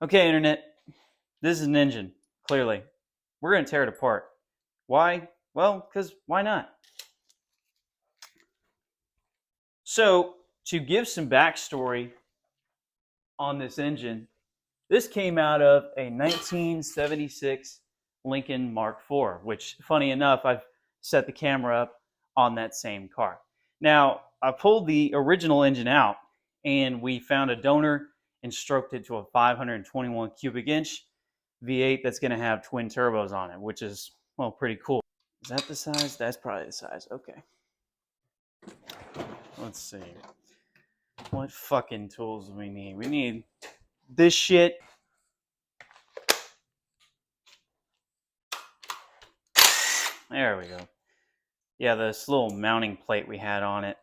Okay, internet, this is an engine, clearly. We're going to tear it apart. Why? Well, because why not? So, to give some backstory on this engine, this came out of a 1976 Lincoln Mark IV, which, funny enough, I've set the camera up on that same car. Now, I pulled the original engine out and we found a donor and stroked it to a 521 cubic inch V8 that's going to have twin turbos on it, which is, well, pretty cool. Is that the size? That's probably the size. Okay. Let's see. What fucking tools do we need? We need this shit. There we go. Yeah, this little mounting plate we had on it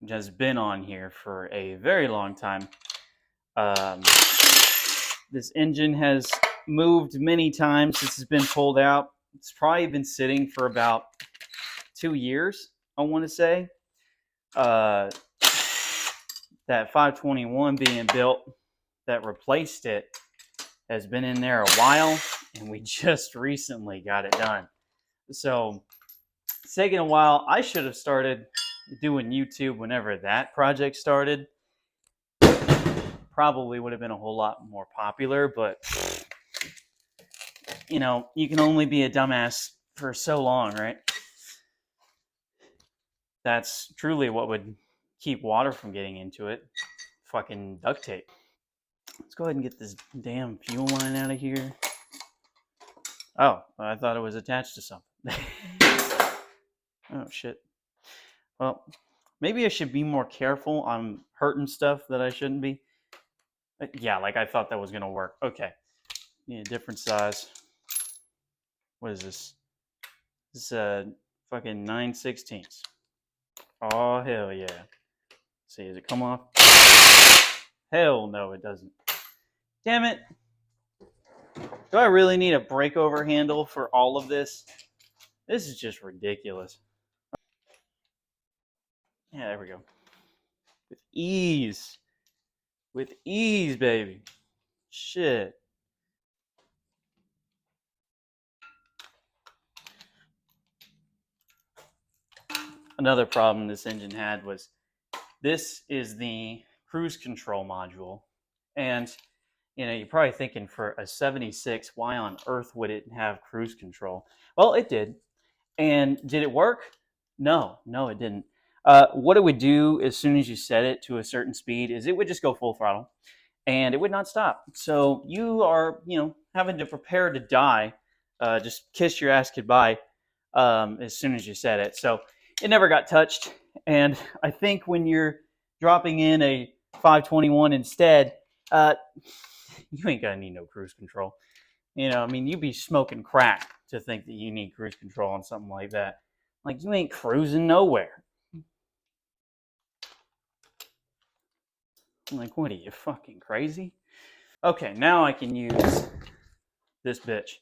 has been on here for a very long time. This engine has moved many times since it's been pulled out. It's probably been sitting for about 2 years, I want to say. That 521 being built that replaced it has been in there a while, and we just recently got it done. So it's taken a while. I should have started doing YouTube whenever that project started. Probably would have been a whole lot more popular, but you know, you can only be a dumbass for so long, right? That's truly what would keep water from getting into it. Fucking duct tape. Let's go ahead and get this damn fuel line out of here. Oh, I thought it was attached to something. Oh, shit. Well, maybe I should be more careful on hurting stuff that I shouldn't be. Yeah, like I thought that was going to work. Okay. Need a different size. What is this? This is fucking 9/16. Oh, hell yeah. Let's see, does it come off? Hell no, it doesn't. Damn it. Do I really need a breakover handle for all of this? This is just ridiculous. Yeah, there we go. With ease. With ease, baby. Shit. Another problem this engine had was this is the cruise control module. And you know, you're probably thinking for a 76, why on earth would it have cruise control? Well, it did. And did it work? No, it didn't. What it would do as soon as you set it to a certain speed is it would just go full throttle and it would not stop. So you are, you know, having to prepare to die, just kiss your ass goodbye as soon as you set it. So it never got touched. And I think when you're dropping in a 521 instead, you ain't gonna need no cruise control. You know, I mean, you'd be smoking crack to think that you need cruise control on something like that. Like, you ain't cruising nowhere. I'm like, what are you, fucking crazy? Okay, now I can use this bitch.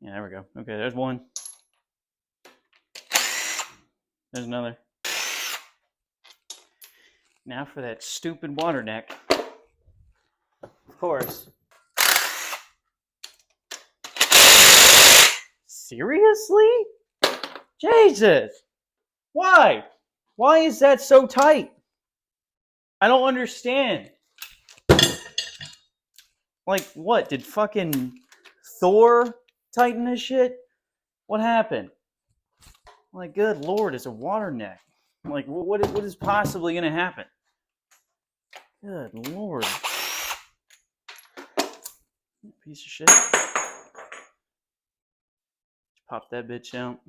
Yeah, there we go. Okay, there's one. There's another. Now for that stupid water neck. Of course. Seriously? Jesus! Why? Why is that so tight? I don't understand. Like, what? Did fucking Thor tighten this shit? What happened? Like, good lord, it's a water neck. Like, what is possibly going to happen? Good lord. Piece of shit. Pop that bitch out.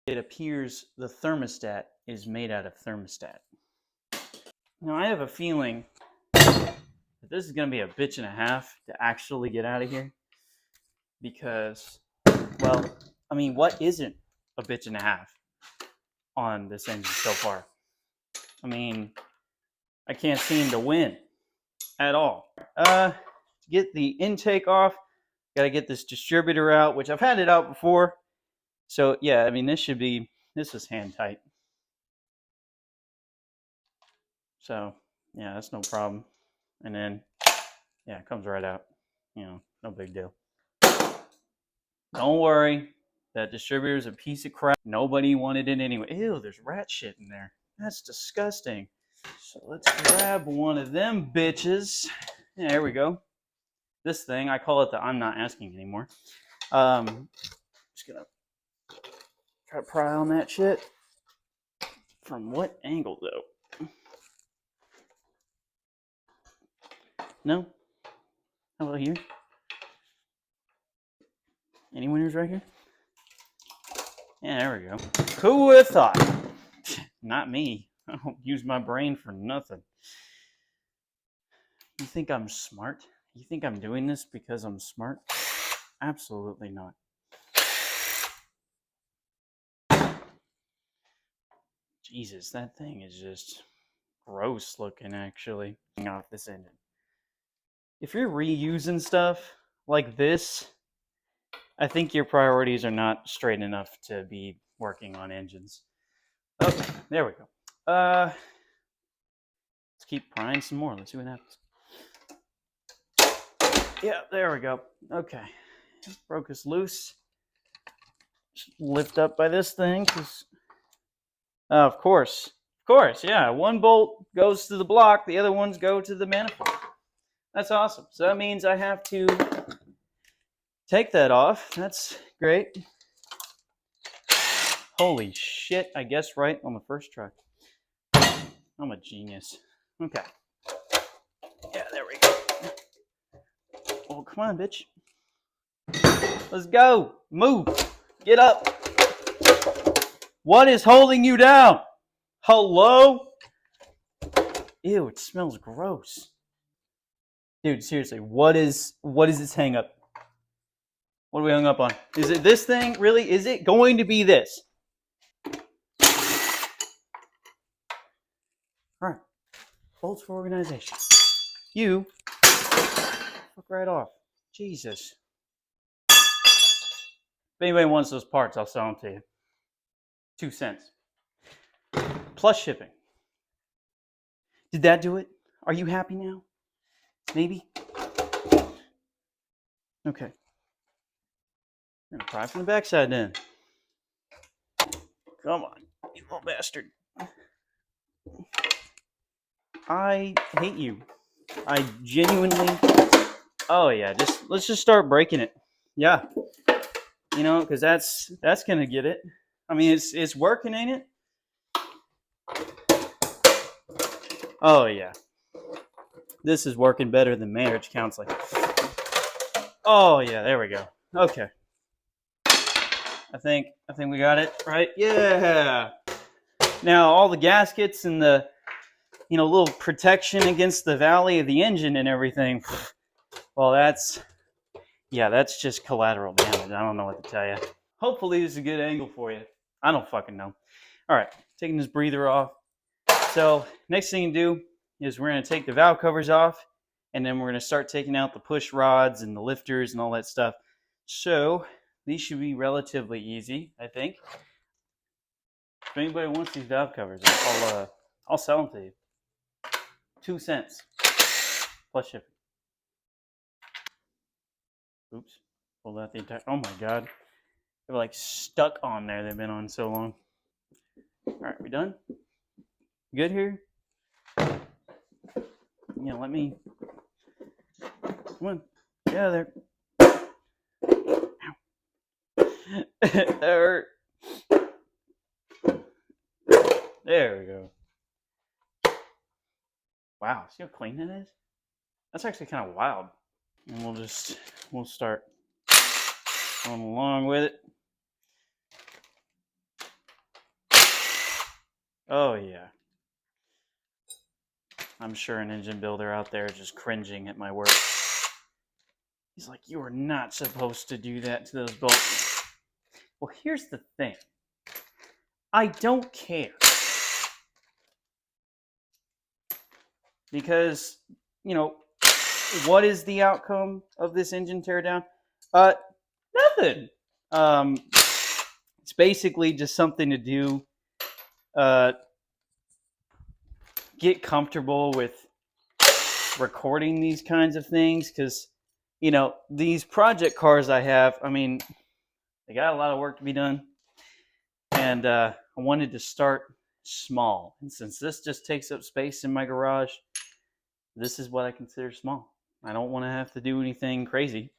It appears the thermostat is made out of thermostat. Now, I have a feeling that this is going to be a bitch and a half to actually get out of here. Because, well, I mean, what isn't a bitch and a half on this engine so far? I mean, I can't seem to win at all. To get the intake off, got to get this distributor out, which I've had it out before. So, yeah, I mean, this is hand tight. So, yeah, that's no problem. and then, yeah, it comes right out. You know, no big deal. Don't worry. That distributor is a piece of crap. Nobody wanted it anyway. Ew, there's rat shit in there. That's disgusting. So let's grab one of them bitches. Yeah, there we go. This thing, I call it the I'm not asking anymore. Just gonna try to pry on that shit. From what angle though? No? How about here? Any winners right here? Yeah, there we go. Who would have thought? Not me. I don't use my brain for nothing. You think I'm smart? You think I'm doing this because I'm smart? Absolutely not. Jesus, that thing is just gross looking, actually. Off this engine. If you're reusing stuff like this, I think your priorities are not straight enough to be working on engines. Okay, there we go. Let's keep prying some more. Let's see what happens. Yeah, there we go. Okay, broke us loose. Just lift up by this thing, because of course, yeah. One bolt goes to the block, the other ones go to the manifold. That's awesome. So that means I have to take that off. That's great. Holy shit, I guess right on the first try. I'm a genius. Okay. Yeah, there we go. Oh, come on, bitch. Let's go. Move. Get up. What is holding you down? Hello? Ew, it smells gross. Dude, seriously, what is this hang up? What are we hung up on? Is it this thing? Really? Is it going to be this? Alright. Bolts for organization. You fuck right off. Jesus. If anybody wants those parts, I'll sell them to you. 2 cents. Plus shipping. Did that do it? Are you happy now? Maybe? Okay. I'm gonna pry from the backside then. Come on, you little bastard. I hate you. I genuinely... Oh yeah, let's just start breaking it. Yeah. You know, because that's gonna get it. I mean, it's working, ain't it? Oh yeah. This is working better than marriage counseling. Oh yeah, there we go. Okay. I think we got it, right? Yeah. Now all the gaskets and the little protection against the valley of the engine and everything. Well, that's just collateral damage. I don't know what to tell you. Hopefully this is a good angle for you. I don't fucking know. All right, taking this breather off. So next thing you do is we're going to take the valve covers off, and then we're going to start taking out the push rods and the lifters and all that stuff. So these should be relatively easy, I think. If anybody wants these valve covers, I'll sell them to you. 2 cents plus shipping. Oops, pulled out the entire. Oh my god, they're like stuck on there. They've been on so long. All right, we done? Good here? Yeah, let me. Come on. Yeah, there. There. There we go. Wow, see how clean that is? That's actually kind of wild. And we'll start going along with it. Oh yeah. I'm sure an engine builder out there is just cringing at my work. He's like, you are not supposed to do that to those bolts. Well, here's the thing. I don't care. Because, what is the outcome of this engine teardown? Nothing. It's basically just something to do. Get comfortable with recording these kinds of things because, you know, these project cars I have, I mean, they got a lot of work to be done. And I wanted to start small. And since this just takes up space in my garage, this is what I consider small. I don't want to have to do anything crazy.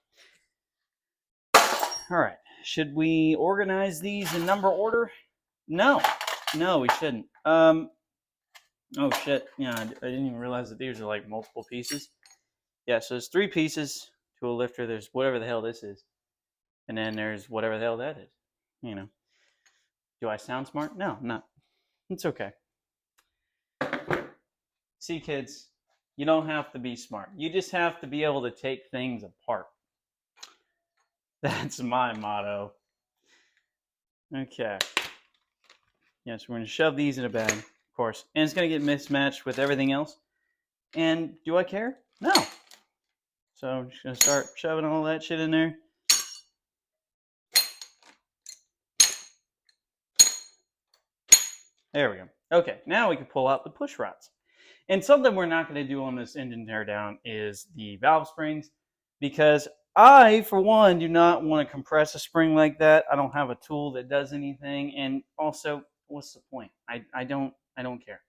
All right. Should we organize these in number order? No, we shouldn't. Oh shit! Yeah, I didn't even realize that these are like multiple pieces. Yeah, so there's 3 pieces to a lifter. There's whatever the hell this is, and then there's whatever the hell that is. You know, do I sound smart? No, I'm not. It's okay. See, kids, you don't have to be smart. You just have to be able to take things apart. That's my motto. Okay. Yes, we're going to shove these in a bag, of course. And it's going to get mismatched with everything else. And do I care? No. So I'm just going to start shoving all that shit in there. There we go. Okay, now we can pull out the push rods. And something we're not going to do on this engine teardown is the valve springs, because I, for one, do not want to compress a spring like that. I don't have a tool that does anything, and also, what's the point? I don't care.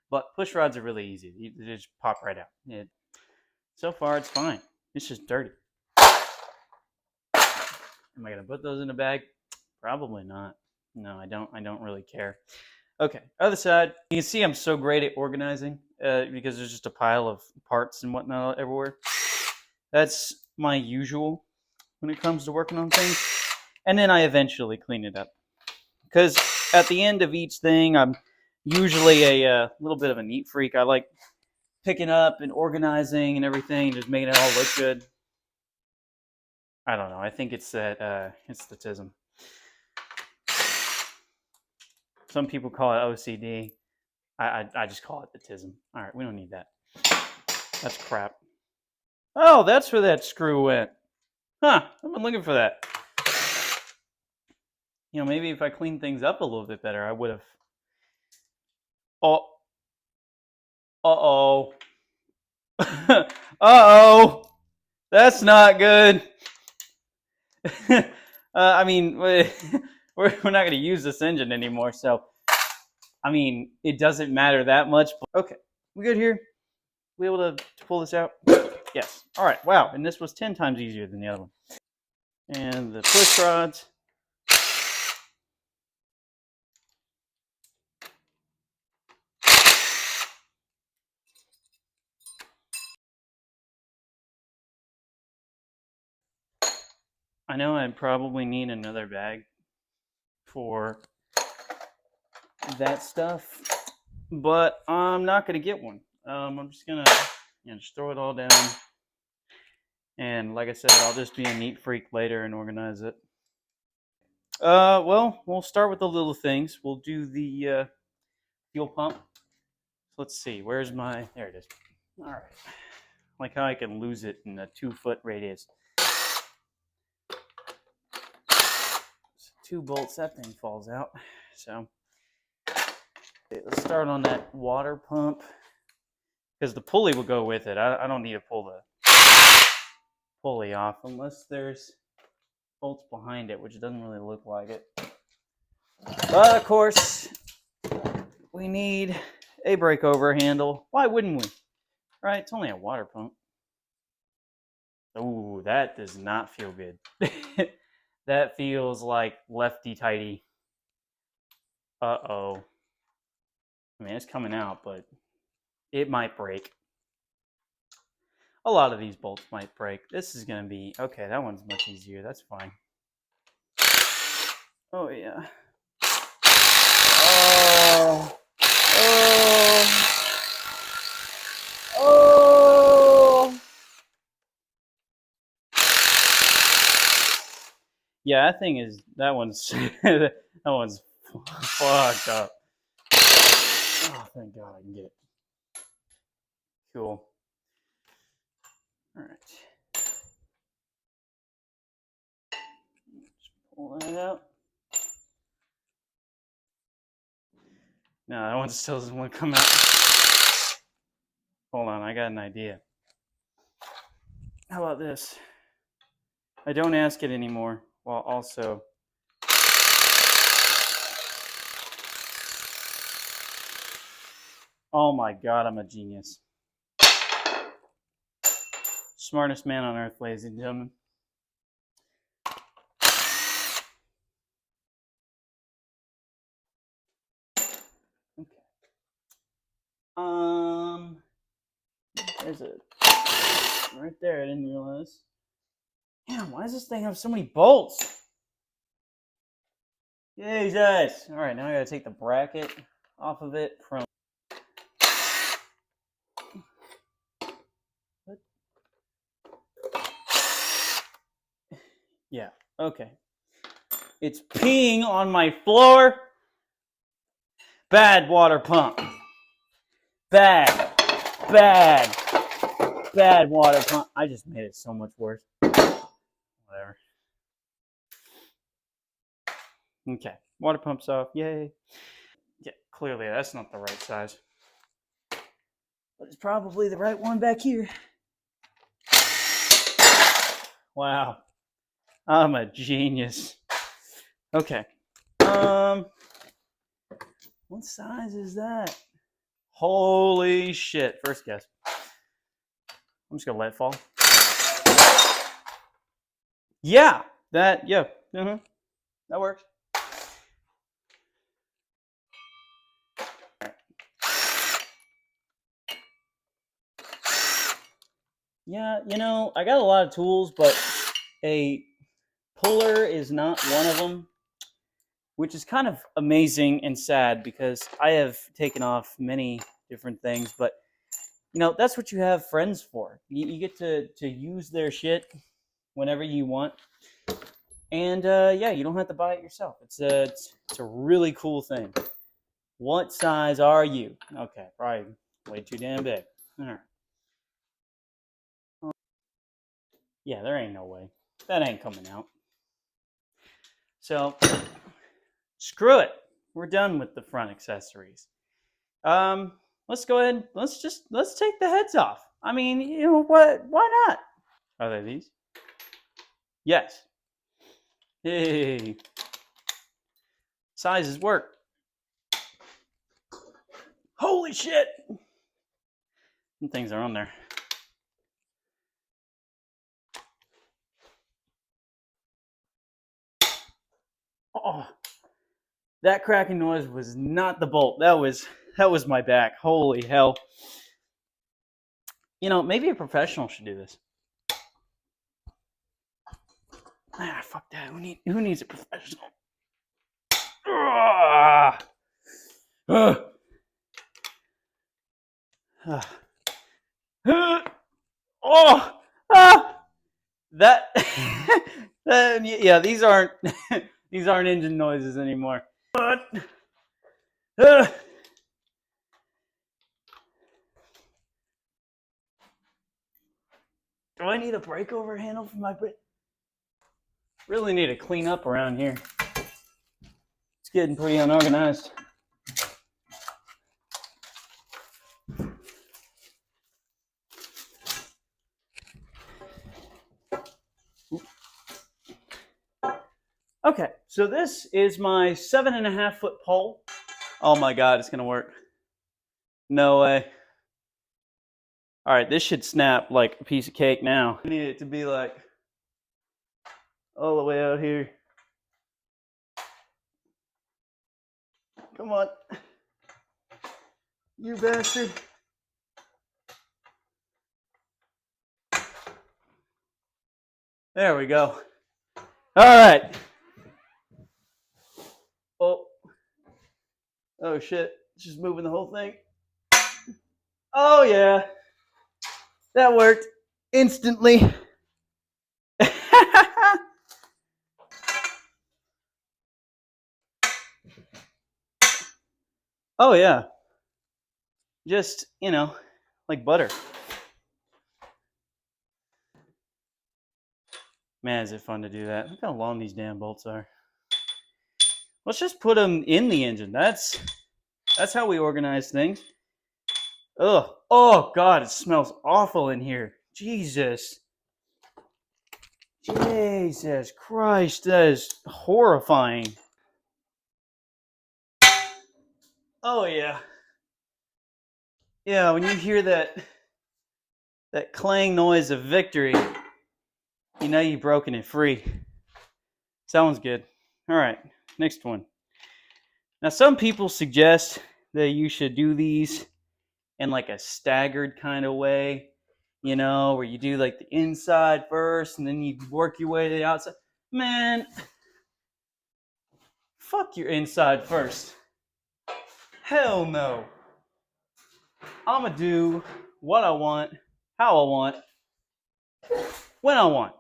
But push rods are really easy. They just pop right out. So far, it's fine. It's just dirty. Am I going to put those in a bag? Probably not. No, I don't really care. Okay, other side. You can see I'm so great at organizing because there's just a pile of parts and whatnot everywhere. That's my usual when it comes to working on things. And then I eventually clean it up. Because at the end of each thing, I'm usually a little bit of a neat freak. I like picking up and organizing and everything, just making it all look good. I don't know. I think it's that it's the TISM. Some people call it OCD. I just call it the TISM. All right, we don't need that. That's crap. Oh, that's where that screw went. Huh, I've been looking for that. You know, maybe if I cleaned things up a little bit better, I would have. Oh. Uh-oh. Uh-oh. That's not good. I mean, we're not going to use this engine anymore, so I mean, it doesn't matter that much. Okay, we good here? We able to pull this out? Yes. All right. Wow, and this was 10 times easier than the other one. And the push rods. I know I'd probably need another bag for that stuff, but I'm not going to get one. I'm just going to just throw it all down. And like I said, I'll just be a neat freak later and organize it. Well, we'll start with the little things. We'll do the fuel pump. Let's see, where's my, there it is. All right. Like how I can lose it in a 2-foot radius. So 2 bolts, that thing falls out. So okay, let's start on that water pump, because the pulley will go with it. I don't need to pull the pulley off unless there's bolts behind it, which doesn't really look like it. But of course, we need a breakover handle. Why wouldn't we? Right? It's only a water pump. Ooh, that does not feel good. That feels like lefty tighty. Uh-oh. I mean, it's coming out, but it might break. A lot of these bolts might break. This is going to be... Okay, that one's much easier. That's fine. Oh, yeah. Oh. Oh. Oh. Yeah, that thing is... That one's... that one's fucked up. Oh, thank God I can get it. Cool. All right. Just pull that out. No, that one still doesn't want to come out. Hold on, I got an idea. How about this? I don't ask it anymore, while also oh my god, I'm a genius. Smartest man on earth, ladies and gentlemen. Okay. There's a right there. I didn't realize. Damn, why does this thing have so many bolts? Jesus! All right, now I gotta take the bracket off of it from. What? Yeah. Okay. It's peeing on my floor. Bad water pump. Bad water pump. I just made it so much worse. Whatever. Okay, water pump's off. Yay. Yeah, clearly that's not the right size. But it's probably the right one back here. Wow. I'm a genius. Okay. What size is that? Holy shit. First guess. I'm just gonna let it fall. Yeah, that works. Yeah, I got a lot of tools, but a puller is not one of them, which is kind of amazing and sad because I have taken off many different things, but that's what you have friends for. You get to use their shit whenever you want, and yeah, you don't have to buy it yourself. It's a really cool thing. What size are you? Okay, probably way too damn big. All right. Yeah, there ain't no way. That ain't coming out. So, screw it. We're done with the front accessories. Let's go ahead. Let's take the heads off. I mean, what? Why not? Are they these? Yes. Hey. Sizes work. Holy shit! Some things are on there. Oh, that cracking noise was not the bolt. That was my back. Holy hell. Maybe a professional should do this. Ah, fuck that. Who needs a professional? That yeah, these aren't engine noises anymore. What? Do I need a breakover handle for my brake? Really need to clean up around here. It's getting pretty unorganized. Okay, so this is my 7.5 foot pole. Oh my god, it's gonna work. No way. All right, this should snap like a piece of cake now. I need it to be like all the way out here. Come on. You bastard. There we go. All right. Oh shit. It's just moving the whole thing. Oh yeah. That worked instantly. Oh yeah. Just, like butter. Man, is it fun to do that. Look how long these damn bolts are. Let's just put them in the engine. That's how we organize things. Ugh. Oh god, it smells awful in here. Jesus. Jesus Christ, that is horrifying. Oh yeah. Yeah, when you hear that clang noise of victory, you know you've broken it free. Sounds good. All right, next one. Now, some people suggest that you should do these in like a staggered kind of way, you know, where you do like the inside first and then you work your way to the outside. Man, fuck your inside first. Hell no. I'm gonna do what I want, how I want, when I want.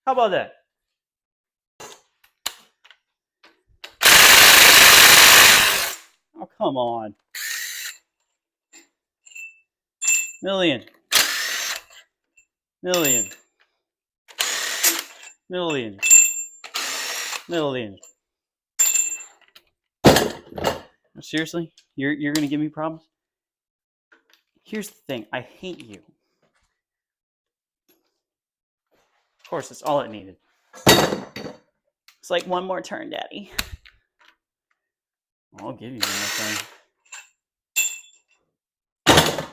How about that? Oh, come on. Million. Million. Million. Million. Seriously? You're gonna give me problems? Here's the thing, I hate you. Of course, that's all it needed. It's like one more turn, Daddy. I'll give you one more turn.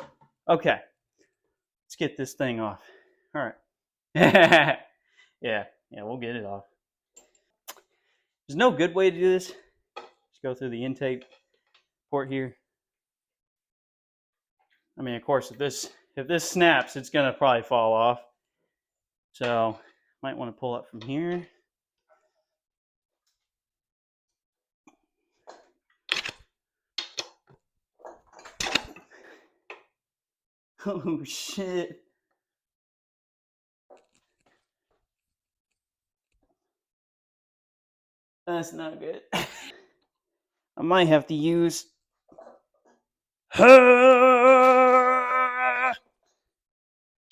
Okay. Let's get this thing off. All right. yeah, we'll get it off. There's no good way to do this. Just go through the intake port here. I mean, of course, if this snaps, it's gonna probably fall off. So might want to pull up from here. Oh shit. That's not good. I might have to use.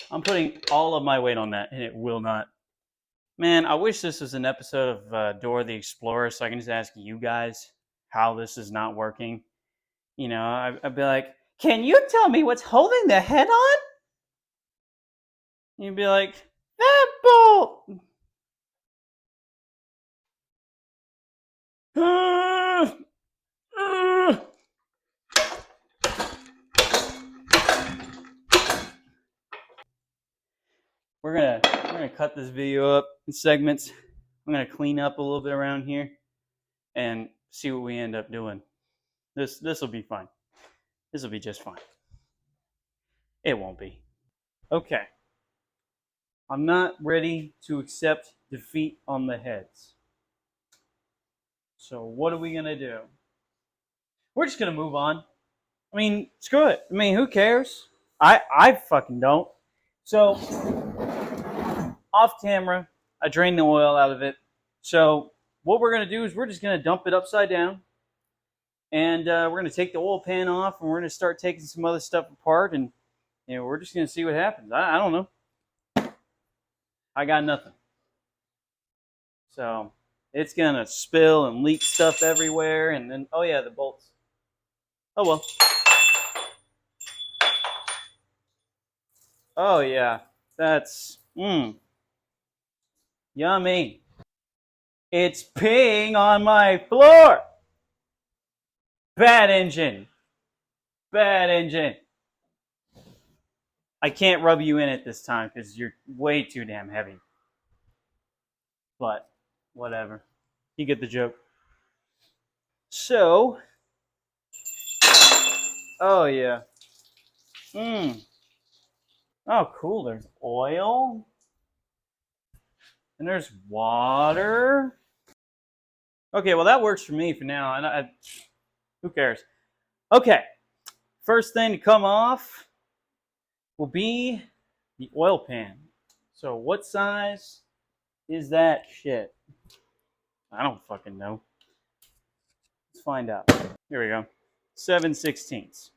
I'm putting all of my weight on that, and it will not. Man, I wish this was an episode of Dora the Explorer, so I can just ask you guys how this is not working. You know, I'd be like, "Can you tell me what's holding the head on?" And you'd be like, "That bolt." We're gonna cut this video up in segments. I'm gonna clean up a little bit around here and see what we end up doing. This will be fine. This will be just fine. It won't be. Okay. I'm not ready to accept defeat on the heads. So what are we gonna do? We're just gonna move on. I mean, screw it. I mean, who cares? I fucking don't. So off camera, I drained the oil out of it. So what we're gonna do is we're just gonna dump it upside down, and we're gonna take the oil pan off, and we're gonna start taking some other stuff apart, and we're just gonna see what happens. I don't know. I got nothing. So it's gonna spill and leak stuff everywhere, and then oh yeah, the bolts. Oh well. Oh yeah, that's yummy. It's peeing on my floor. Bad engine. Bad engine. I can't rub you in it this time because you're way too damn heavy. But whatever. You get the joke. So, oh yeah. Oh cool, there's oil. And there's water. Okay, well that works for me for now. And who cares? Okay, first thing to come off will be the oil pan. So what size is that shit? I don't fucking know. Let's find out. Here we go. 7/16.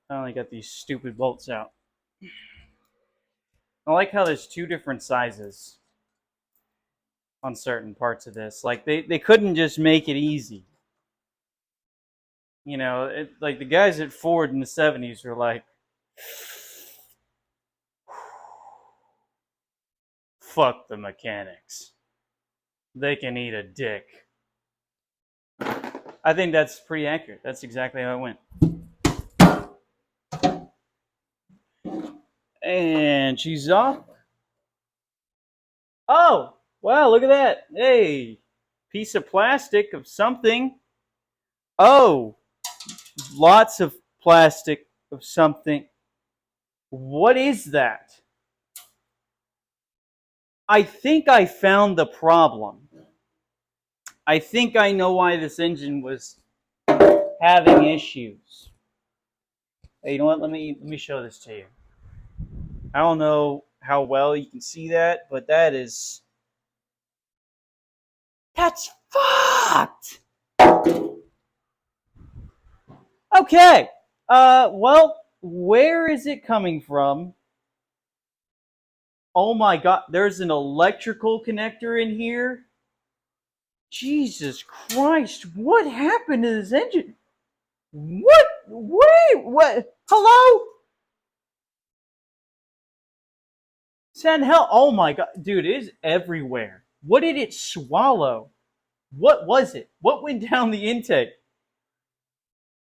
Finally got these stupid bolts out. I like how there's two different sizes on certain parts of this. Like they couldn't just make it easy. You know, like the guys at Ford in the 70s were like, fuck the mechanics. They can eat a dick. I think that's pretty accurate. That's exactly how it went. And she's off. Oh, wow, look at that. Hey, piece of plastic of something. Oh, lots of plastic of something. What is that? I think I found the problem. I think I know why this engine was having issues. Hey, you know what? Let me show this to you. I don't know how well you can see that, but that's fucked. Okay. Well, where is it coming from? Oh my god, there's an electrical connector in here. Jesus Christ, what happened to this engine? What? Wait, what? Hello? Send hell. Oh my god, dude, it is everywhere. What did it swallow? What was it? What went down the intake?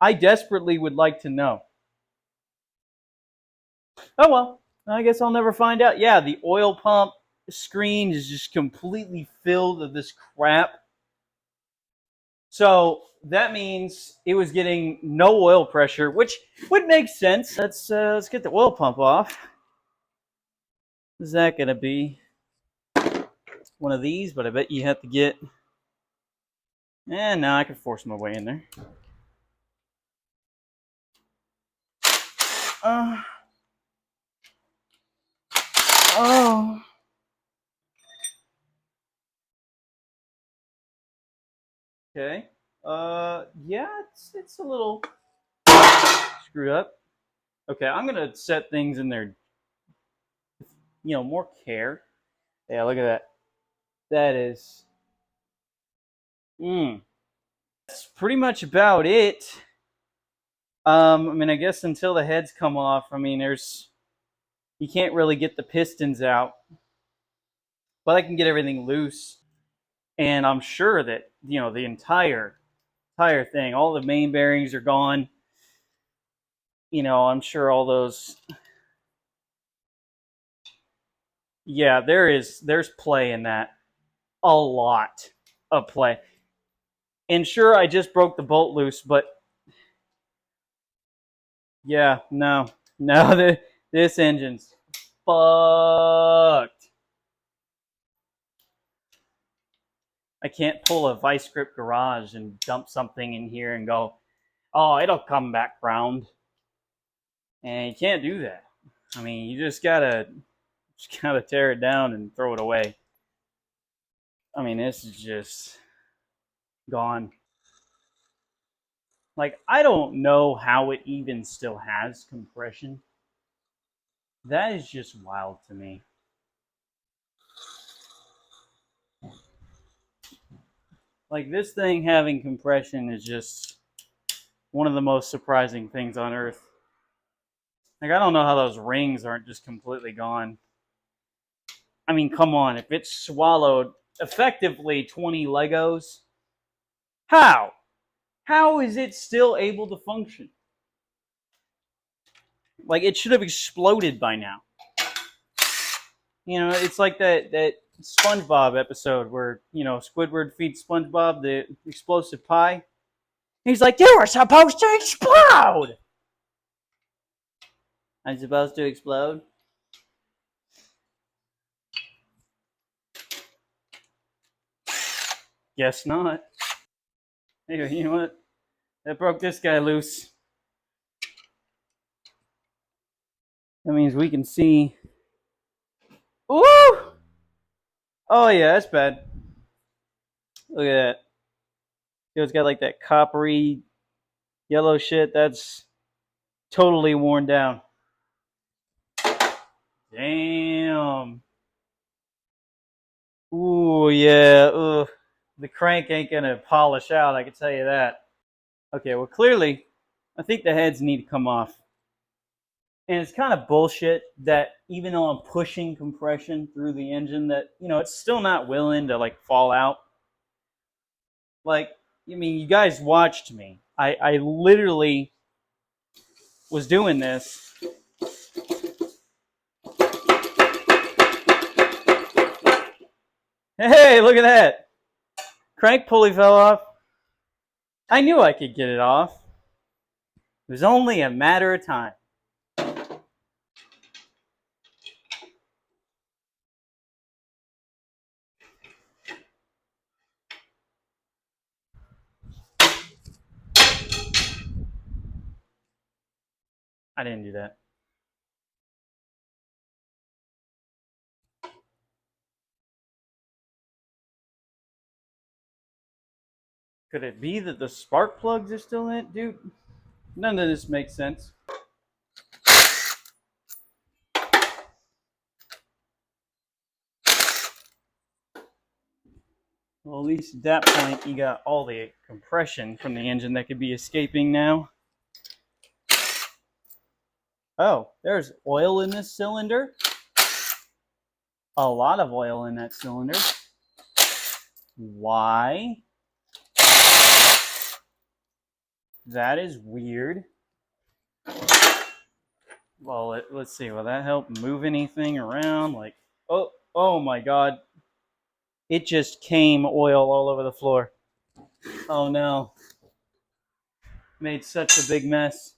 I desperately would like to know. Oh well, I guess I'll never find out. Yeah, the oil pump screen is just completely filled with this crap. So that means it was getting no oil pressure, which would make sense. Let's get the oil pump off. Is that going to be one of these? But I bet you have to get. And now I can force my way in there. Oh. Okay. Yeah, it's a little screwed up. Okay, I'm gonna set things in there. More care. Yeah, look at that. That is. That's pretty much about it. I mean, I guess until the heads come off, I mean, you can't really get the pistons out, but I can get everything loose, and I'm sure that the entire thing, all the main bearings are gone. I'm sure all those. Yeah, there's play in that, a lot of play. And sure, I just broke the bolt loose, but yeah, no, this engine's fucked. I can't pull a vice grip garage and dump something in here and go, oh, it'll come back round. And you can't do that. I mean, you just gotta tear it down and throw it away. I mean, this is just gone. Like, I don't know how it even still has compression. That is just wild to me. Like, this thing having compression is just one of the most surprising things on earth. Like, I don't know how those rings aren't just completely gone. I mean, come on. If it swallowed effectively 20 Legos, how? How is it still able to function? Like, it should have exploded by now. It's like that SpongeBob episode where, Squidward feeds SpongeBob the explosive pie. He's like, you were supposed to explode! I'm supposed to explode? Guess not. Anyway, you know what? That broke this guy loose. That means we can see. Ooh! Oh yeah, that's bad. Look at that. It's got like that coppery yellow shit. That's totally worn down. Damn. Ooh, yeah. Ugh. The crank ain't gonna polish out, I can tell you that. Okay, well, clearly, I think the heads need to come off. And it's kind of bullshit that even though I'm pushing compression through the engine, that, it's still not willing to, like, fall out. Like, I mean, you guys watched me. I literally was doing this. Hey, look at that. Crank pulley fell off. I knew I could get it off. It was only a matter of time. I didn't do that. Could it be that the spark plugs are still in it? Dude, none of this makes sense. Well, at least at that point, you got all the compression from the engine that could be escaping now. Oh, there's oil in this cylinder. A lot of oil in that cylinder. Why? That is weird. Well, let's see. Will that help move anything around? Like, oh my God. It just came oil all over the floor. Oh no. Made such a big mess.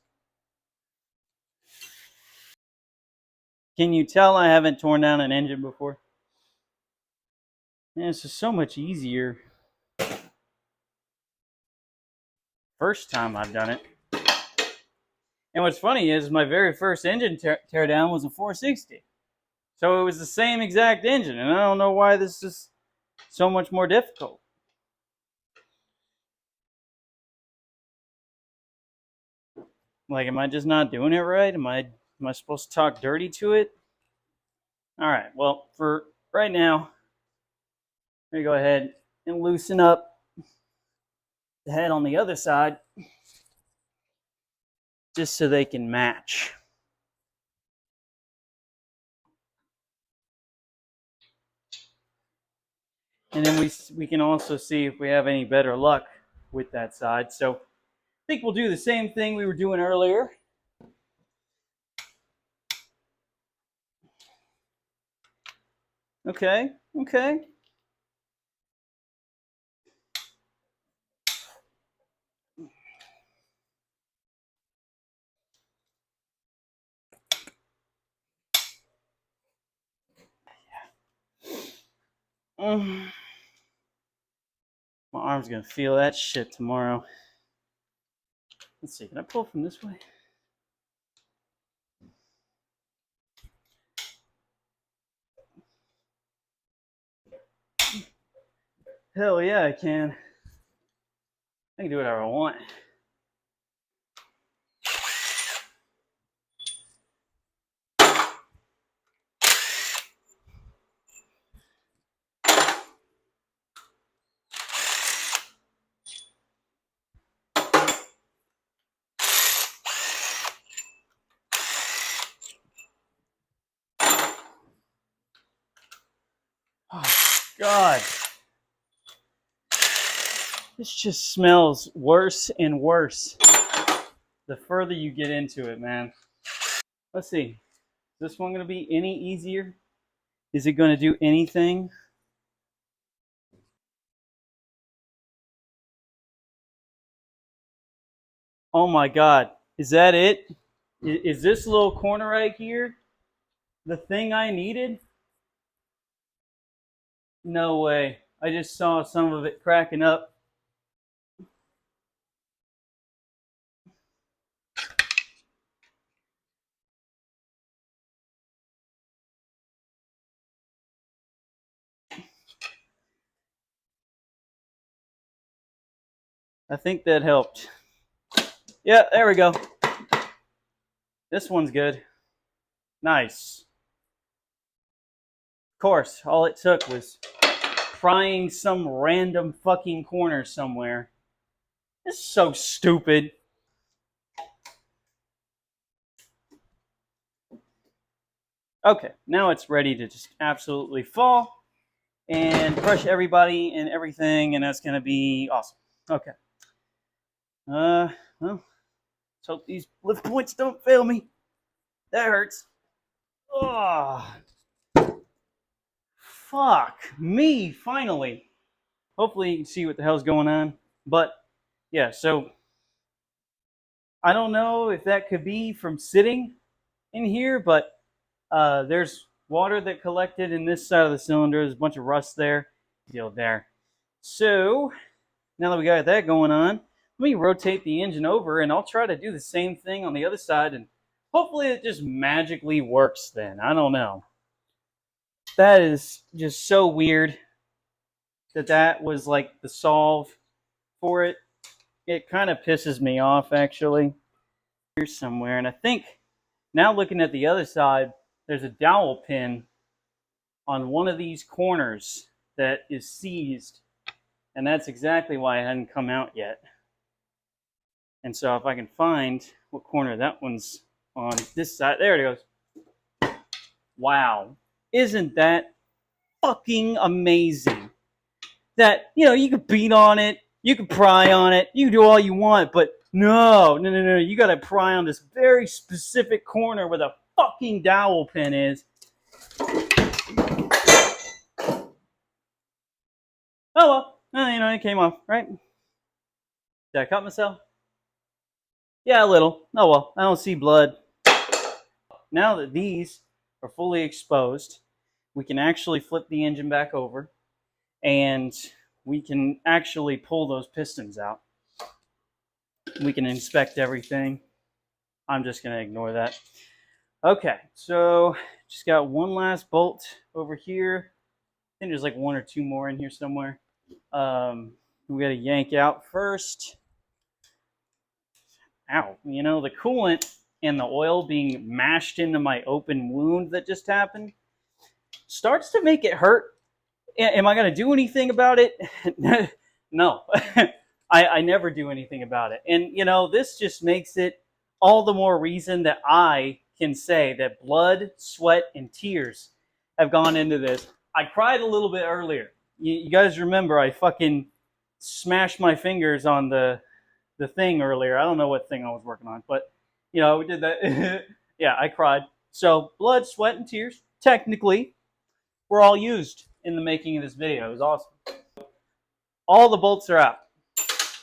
Can you tell I haven't torn down an engine before? Man, it's just so much easier. First time I've done it. And what's funny is my very first engine tear down was a 460. So it was the same exact engine. And I don't know why this is so much more difficult. Like, am I just not doing it right? Am I supposed to talk dirty to it? All right. Well, for right now, I'm going to go ahead and loosen up the head on the other side just so they can match. And then we can also see if we have any better luck with that side. So I think we'll do the same thing we were doing earlier. Okay. My arm's gonna feel that shit tomorrow. Let's see, can I pull from this way? Hell yeah, I can. I can do whatever I want. Oh, God. This just smells worse and worse the further you get into it, man. Let's see. Is this one going to be any easier? Is it going to do anything? Oh my God. Is that it? Is this little corner right here the thing I needed? No way. I just saw some of it cracking up. I think that helped. Yeah, there we go. This one's good. Nice. Of course, all it took was prying some random fucking corner somewhere. This is so stupid. Okay, now it's ready to just absolutely fall and crush everybody and everything, and that's gonna be awesome. Okay. Well, let's hope these lift points don't fail me. That hurts. Oh, fuck me, finally. Hopefully you can see what the hell's going on. But yeah, so I don't know if that could be from sitting in here, but there's water that collected in this side of the cylinder. There's a bunch of rust there, deal there. So now that we got that going on, let me rotate the engine over and I'll try to do the same thing on the other side, and hopefully it just magically works then. I don't know. That is just so weird that was like the solve for it. It kind of pisses me off actually. Here somewhere, and I think now looking at the other side, there's a dowel pin on one of these corners that is seized, and that's exactly why it hadn't come out yet. And so if I can find what corner that one's on this side, there it goes. Wow, isn't that fucking amazing? That, you know, you could beat on it, you could pry on it, you can do all you want, but no, you gotta pry on this very specific corner where the fucking dowel pin is. Oh well, you know, it came off, right? Did I cut myself? Yeah, a little. Oh well, I don't see blood. Now that these are fully exposed, we can actually flip the engine back over and we can actually pull those pistons out. We can inspect everything. I'm just going to ignore that. Okay, so just got one last bolt over here. I think there's like one or two more in here somewhere. We got to yank out first. Ow, you know, the coolant and the oil being mashed into my open wound that just happened starts to make it hurt. Am I going to do anything about it? No, I never do anything about it. And, you know, this just makes it all the more reason that I can say that blood, sweat, and tears have gone into this. I cried a little bit earlier. You guys remember I fucking smashed my fingers on the thing earlier. I don't know what thing I was working on, but, you know, we did that. Yeah, I cried. So blood, sweat, and tears, technically, were all used in the making of this video. It was awesome. All the bolts are out.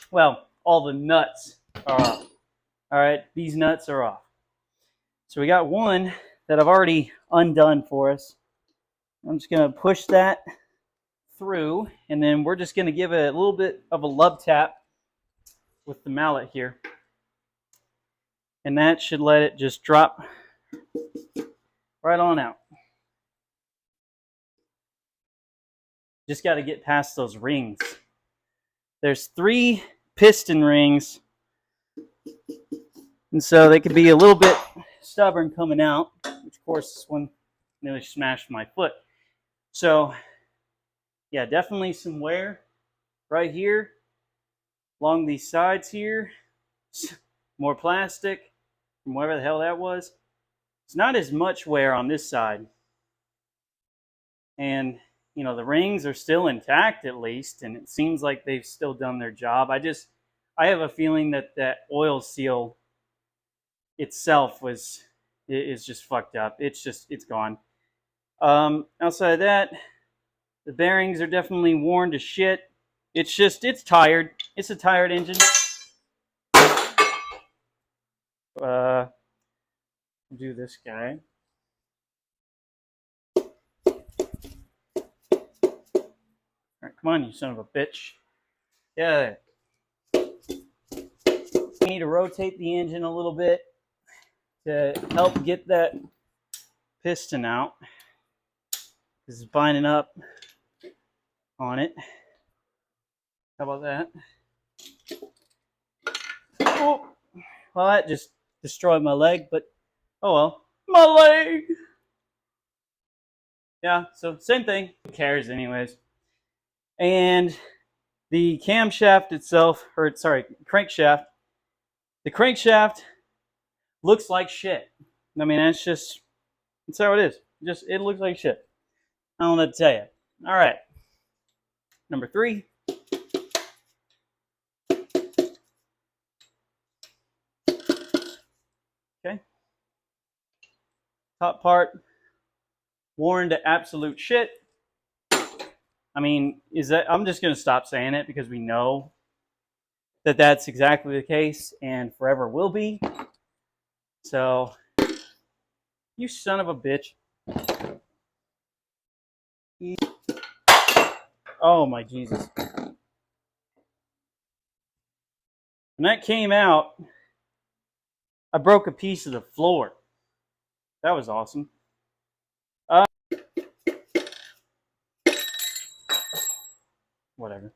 Well, all the nuts are off. All right, these nuts are off. So we got one that I've already undone for us. I'm just going to push that through, and then we're just going to give it a little bit of a love tap with the mallet here. And that should let it just drop right on out. Just got to get past those rings. There's 3 piston rings, and so they could be a little bit stubborn coming out, which of course this one nearly smashed my foot. So yeah, definitely some wear right here along these sides here. More plastic from wherever the hell that was. It's not as much wear on this side, and you know, the rings are still intact at least, and it seems like they've still done their job. I have a feeling that that oil seal itself is just fucked up. It's gone. Outside of that, the bearings are definitely worn to shit. It's tired. It's a tired engine. Do this guy. All right, come on, you son of a bitch. Yeah. We need to rotate the engine a little bit to help get that piston out. This is binding up on it. How about that? Oh, well, that just destroyed my leg, but Oh well. My leg! Yeah, so same thing. Who cares anyways? And the camshaft itself, or sorry, crankshaft, the crankshaft looks like shit. I mean, that's how it is. It looks like shit. I don't know what to tell you. All right, number 3. Okay, top part worn to absolute shit. I mean, I'm just gonna stop saying it because we know that that's exactly the case and forever will be. So, you son of a bitch. Oh my Jesus. When that came out, I broke a piece of the floor. That was awesome. Whatever.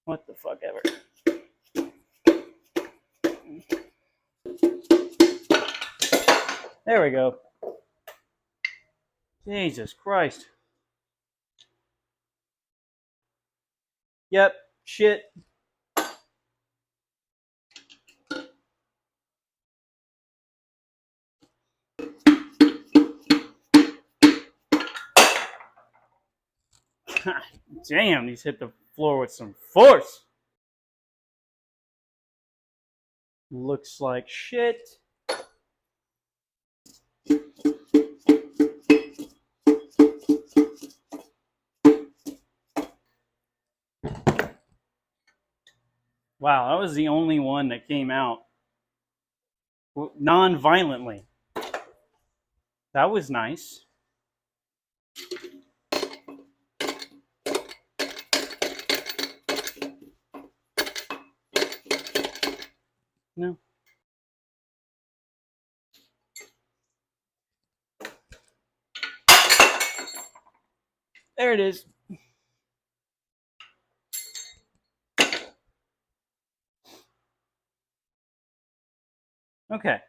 What the fuck ever. There we go. Jesus Christ. Yep, shit. Damn, these hit the floor with some force. Looks like shit. Wow, that was the only one that came out non-violently. That was nice. No. There it is. Okay.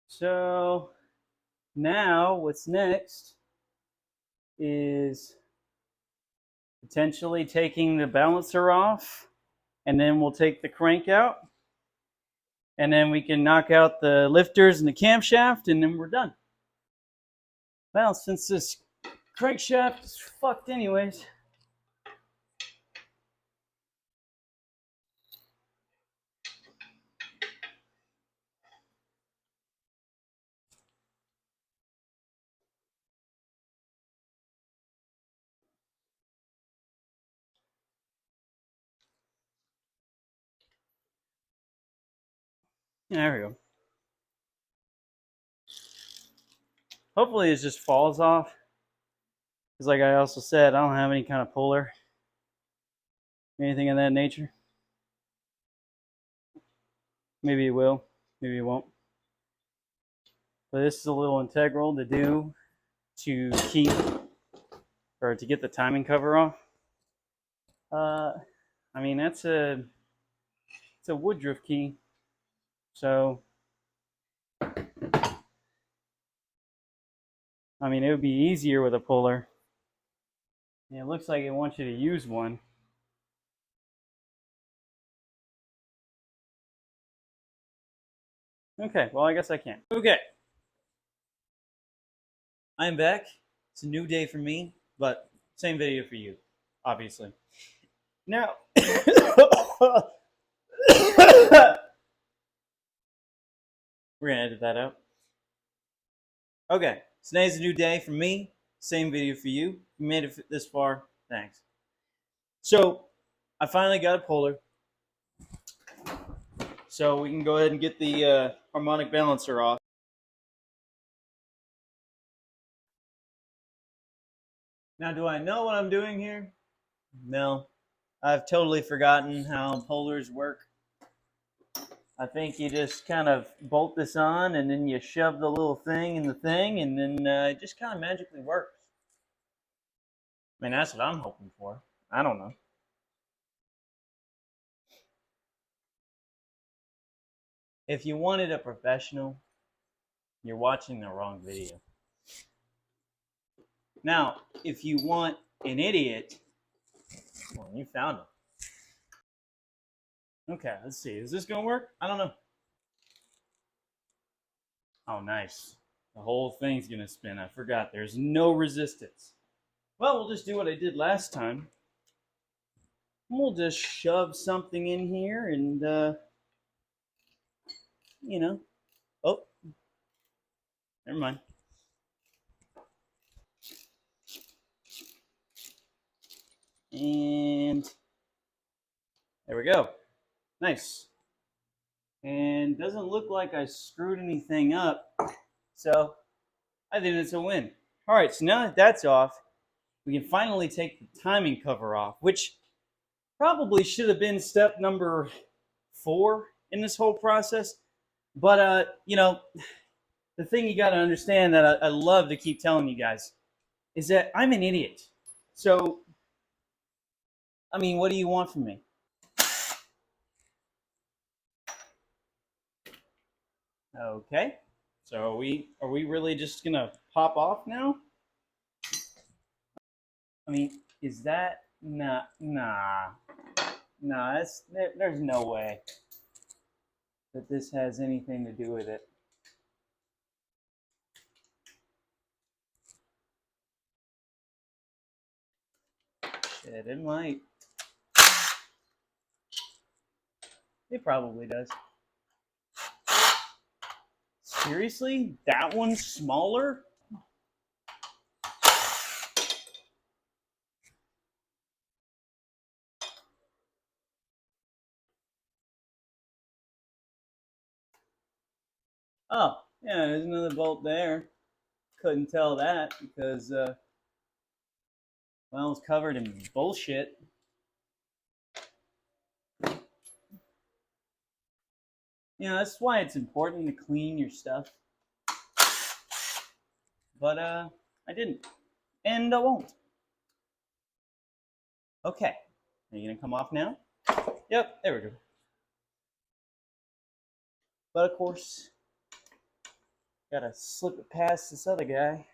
So now what's next is potentially taking the balancer off, and then we'll take the crank out, and then we can knock out the lifters and the camshaft, and then we're done. Well, since this crankshaft is fucked anyways. There we go. Hopefully it just falls off. Because like I also said, I don't have any kind of puller. Anything of that nature. Maybe it will. Maybe it won't. But this is a little integral to do to keep or to get the timing cover off. I mean it's a Woodruff key. So I mean it would be easier with a puller. And it looks like it wants you to use one. Okay, well I guess I can. Okay. I'm back. It's a new day for me, but same video for you, obviously. Now, we're gonna edit that out. Okay, today's a new day for me. Same video for you. You made it this far. Thanks. So, I finally got a puller. So we can go ahead and get the harmonic balancer off. Now, do I know what I'm doing here? No. I've totally forgotten how pullers work. I think you just kind of bolt this on and then you shove the little thing in the thing and then it just kind of magically works. I mean, that's what I'm hoping for. I don't know. If you wanted a professional, you're watching the wrong video. Now, if you want an idiot, well, you found him. Okay, let's see. Is this gonna work? I don't know. Oh, nice. The whole thing's gonna spin. I forgot. There's no resistance. Well, we'll just do what I did last time. We'll just shove something in here and, you know. Oh, never mind. And there we go. Nice. And doesn't look like I screwed anything up. So I think it's a win. All right, so now that that's off, we can finally take the timing cover off, which probably should have been step number 4 in this whole process. But, you know, the thing you got to understand that I love to keep telling you guys is that I'm an idiot. So, I mean, what do you want from me? Okay. So are we really just gonna pop off now? I mean, is that nah? There's no way that this has anything to do with it. Shit, it might. It probably does. Seriously? That one's smaller? Oh, yeah, there's another bolt there. Couldn't tell that because, well, it's covered in bullshit. You know, that's why it's important to clean your stuff. But, I didn't. And I won't. Okay. Are you gonna come off now? Yep, there we go. But of course, gotta slip it past this other guy.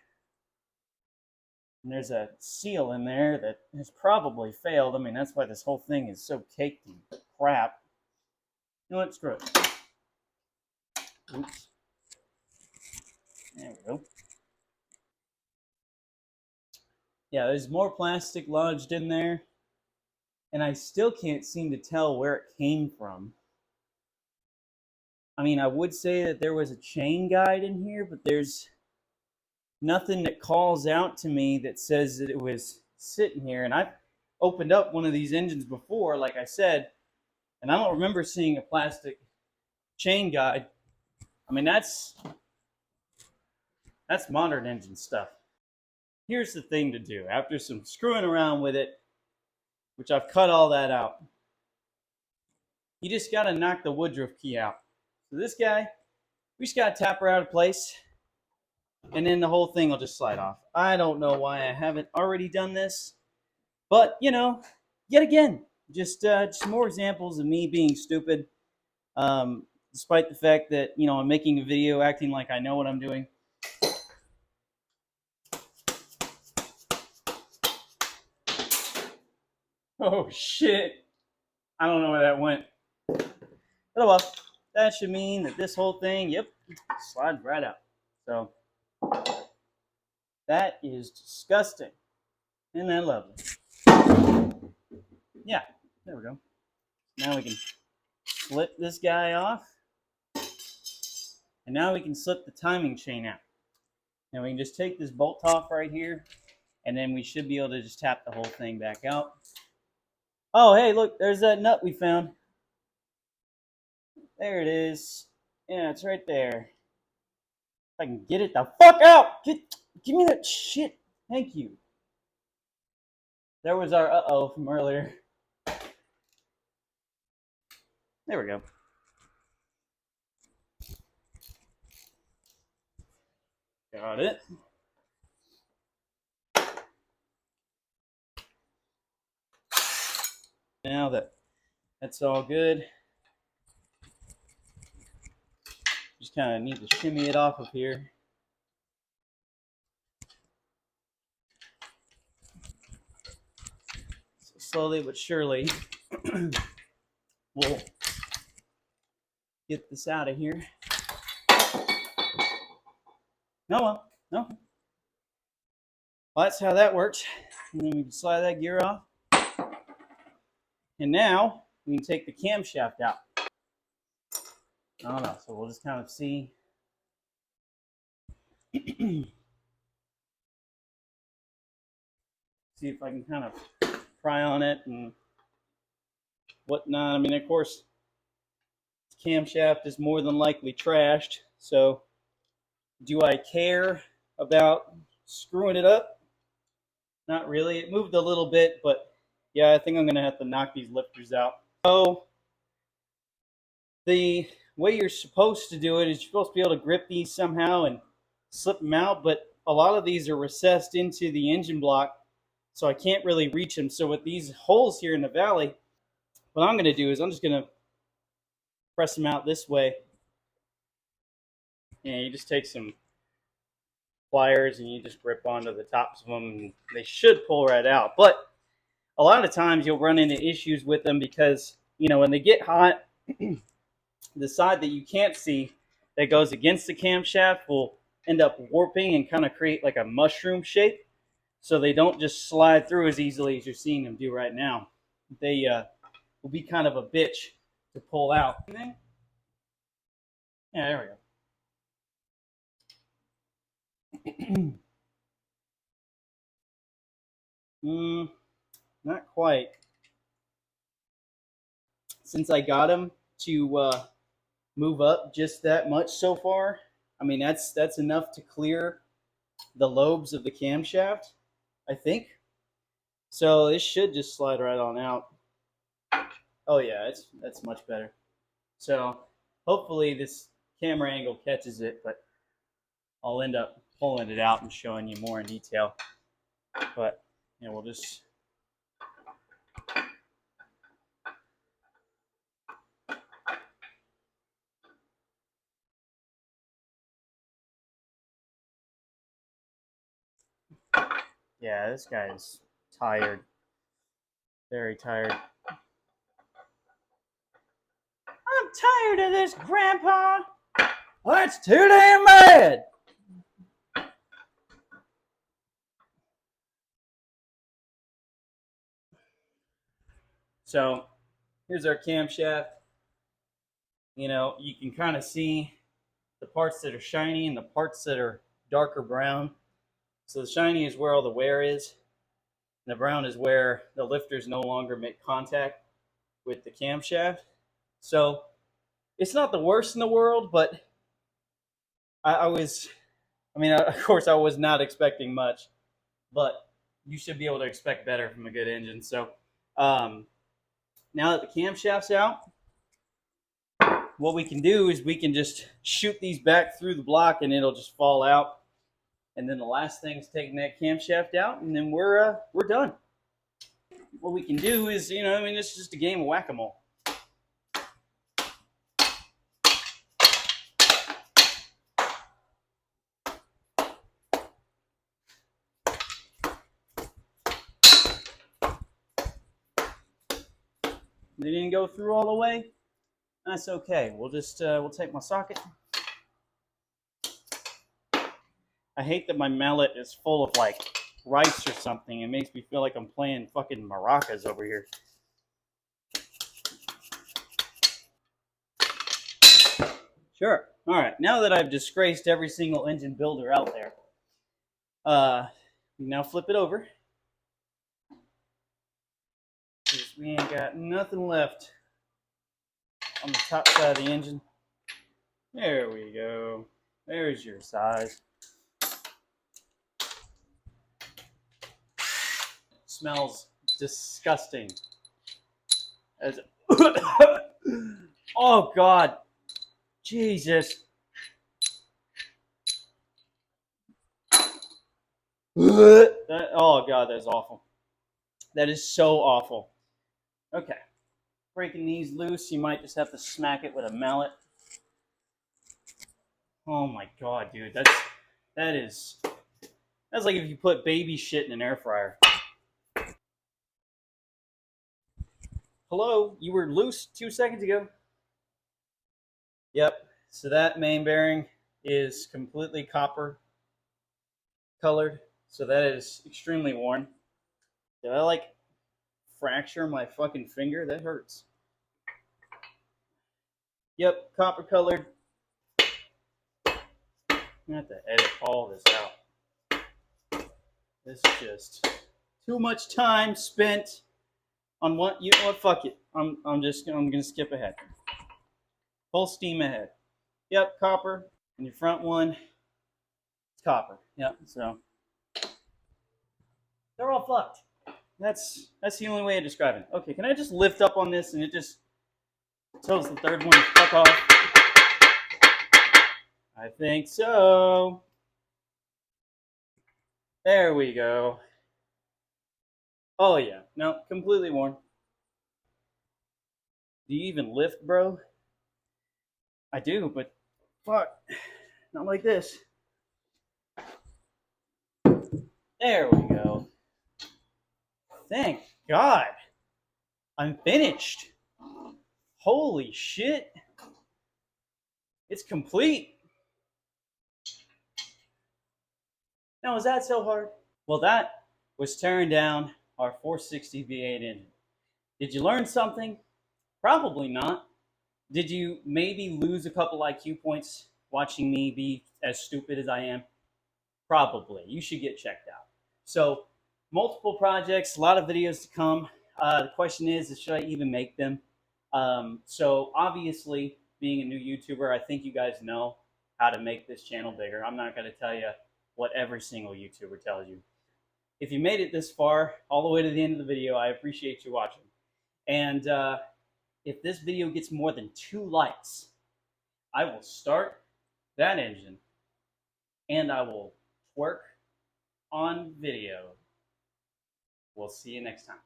And there's a seal in there that has probably failed. I mean, that's why this whole thing is so caked in crap. You know what? Screw it. Oops. There we go. Yeah, there's more plastic lodged in there. And I still can't seem to tell where it came from. I mean, I would say that there was a chain guide in here, but there's nothing that calls out to me that says that it was sitting here. And I've opened up one of these engines before, like I said, and I don't remember seeing a plastic chain guide. I mean, that's modern engine stuff. Here's the thing to do. After some screwing around with it, which I've cut all that out, you just got to knock the Woodruff key out. So this guy, we just got to tap her out of place, and then the whole thing will just slide off. I don't know why I haven't already done this, but, you know, yet again, just more examples of me being stupid, despite the fact that, you know, I'm making a video acting like I know what I'm doing. Oh, shit. I don't know where that went. But oh well, that should mean that this whole thing, yep, slides right out. So that is disgusting. Isn't that lovely? Yeah, there we go. Now we can slip this guy off. And now we can slip the timing chain out. Now we can just take this bolt off right here, and then we should be able to just tap the whole thing back out. Oh, hey, look, there's that nut we found. There it is. Yeah, it's right there. If I can get it the fuck out! Give me that shit. Thank you. There was our uh-oh from earlier. There we go. Got it. Now that that's all good, Just kind of need to shimmy it off of here. So slowly but surely, we'll get this out of here. No, no. Well, that's how that works. And then we can slide that gear off. And now we can take the camshaft out. I don't know, so we'll just kind of see. See if I can kind of pry on it and whatnot. I mean, of course, the camshaft is more than likely trashed. So, do I care about screwing it up? Not really. It moved a little bit, but yeah, I think I'm going to have to knock these lifters out. So, the way you're supposed to do it is you're supposed to be able to grip these somehow and slip them out, but a lot of these are recessed into the engine block, so I can't really reach them. So with these holes here in the valley, what I'm going to do is I'm just going to press them out this way. And you just take some pliers and you just grip onto the tops of them, and they should pull right out. But a lot of times you'll run into issues with them because, you know, when they get hot, the side that you can't see that goes against the camshaft will end up warping and kind of create like a mushroom shape. So they don't just slide through as easily as you're seeing them do right now. They will be kind of a bitch to pull out. Yeah, there we go. Not quite. Since I got them to move up just that much so far, I mean, that's enough to clear the lobes of the camshaft, I think. So this should just slide right on out. Oh yeah, that's much better. So hopefully this camera angle catches it, but I'll end up pulling it out and showing you more in detail. But you know, we'll just yeah, this guy is tired. Very tired. I'm tired of this, Grandpa. That's too damn bad. So here's our camshaft. You know, you can kind of see the parts that are shiny and the parts that are darker brown. So the shiny is where all the wear is. And the brown is where the lifters no longer make contact with the camshaft. So it's not the worst in the world, but of course, I was not expecting much, but you should be able to expect better from a good engine. So now that the camshaft's out, what we can do is we can just shoot these back through the block and it'll just fall out. And then the last thing is taking that camshaft out, and then we're done. What we can do is, you know, I mean, it's just a game of whack-a-mole. They didn't go through all the way. That's okay. We'll just we'll take my socket. I hate that my mallet is full of like rice or something. It makes me feel like I'm playing fucking maracas over here. Sure. All right. Now that I've disgraced every single engine builder out there, now flip it over. We ain't got nothing left on the top side of the engine. There we go. There's your size. Smells disgusting. Oh God, Jesus. Oh God, that's awful. That is so awful. Okay, breaking these loose, you might just have to smack it with a mallet. Oh my god, dude. That's like if you put baby shit in an air fryer. Hello, you were loose 2 seconds ago. Yep. So that main bearing is completely copper colored. So that is extremely worn. Did I like fracture my fucking finger? That hurts. Yep, copper colored. I'm gonna have to edit all this out. This is just too much time spent on what. You know what? Fuck it. I'm gonna skip ahead. Full steam ahead. Yep, copper. And your front one, it's copper. Yep. So they're all fucked. That's the only way of describing it. Okay, can I just lift up on this and it just tells the third one to fuck off? I think so. There we go. Oh yeah, no, completely worn. Do you even lift, bro? I do, but fuck, not like this. There we go. Thank God. I'm finished. Holy shit. It's complete. Now, was that so hard? Well, that was tearing down our 460 V8 engine. Did you learn something? Probably not. Did you maybe lose a couple IQ points watching me be as stupid as I am? Probably. You should get checked out. So, multiple projects, a lot of videos to come. The question is should I even make them? So, obviously, being a new YouTuber, I think you guys know how to make this channel bigger. I'm not going to tell you what every single YouTuber tells you. If you made it this far, all the way to the end of the video, I appreciate you watching. And if this video gets more than 2 likes, I will start that engine and I will twerk on video. We'll see you next time.